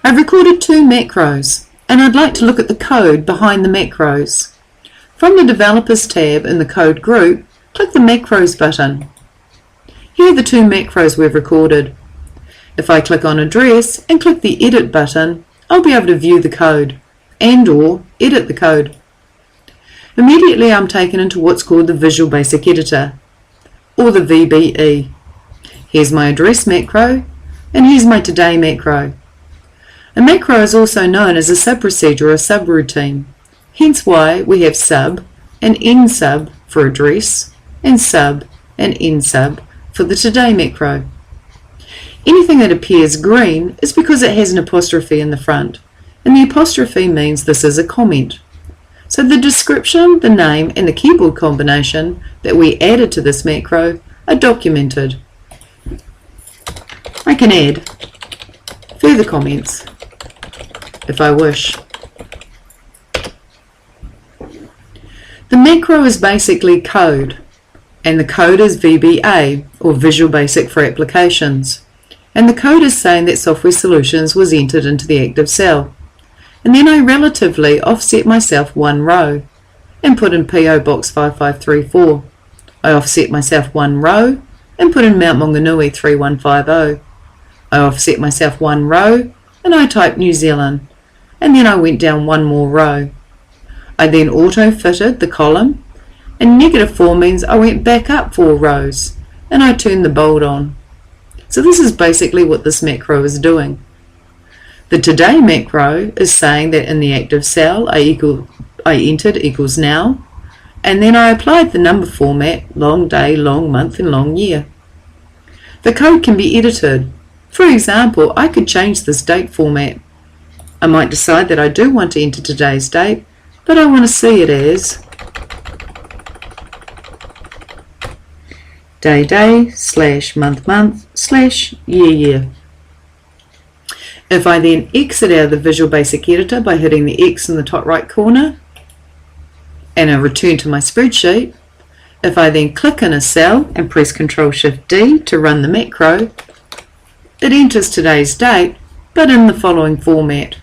I've recorded two macros, and I'd like to look at the code behind the macros. From the Developers tab in the Code group, click the Macros button. Here are the two macros we've recorded. If I click on Address and click the Edit button, I'll be able to view the code and/or edit the code. Immediately I'm taken into what's called the Visual Basic Editor, or the VBE. Here's my address macro, and here's my today macro. A macro is also known as a sub-procedure or a subroutine, hence why we have sub and end sub for address, and sub and end sub for the today macro. Anything that appears green is because it has an apostrophe in the front, and the apostrophe means this is a comment. So the description, the name, and the keyboard combination that we added to this macro are documented. I can add further comments if I wish. The macro is basically code, and the code is VBA, or Visual Basic for Applications. And the code is saying that Software Solutions was entered into the active cell. And then I relatively offset myself one row and put in PO Box 5534. I offset myself one row and put in Mount Maunganui 3150. I offset myself one row and I typed New Zealand, and then I went down one more row. I then auto-fitted the column, and -4 means I went back up 4 rows and I turned the bold on. So this is basically what this macro is doing. The today macro is saying that in the active cell I entered equals now, and then I applied the number format, long day, long month, and long year. The code can be edited. For example, I could change this date format. I might decide that I do want to enter today's date, but I want to see it as day / month / year. If I then exit out of the Visual Basic Editor by hitting the X in the top right corner, and I return to my spreadsheet, if I then click in a cell and press Ctrl-Shift-D to run the macro, it enters today's date, but in the following format.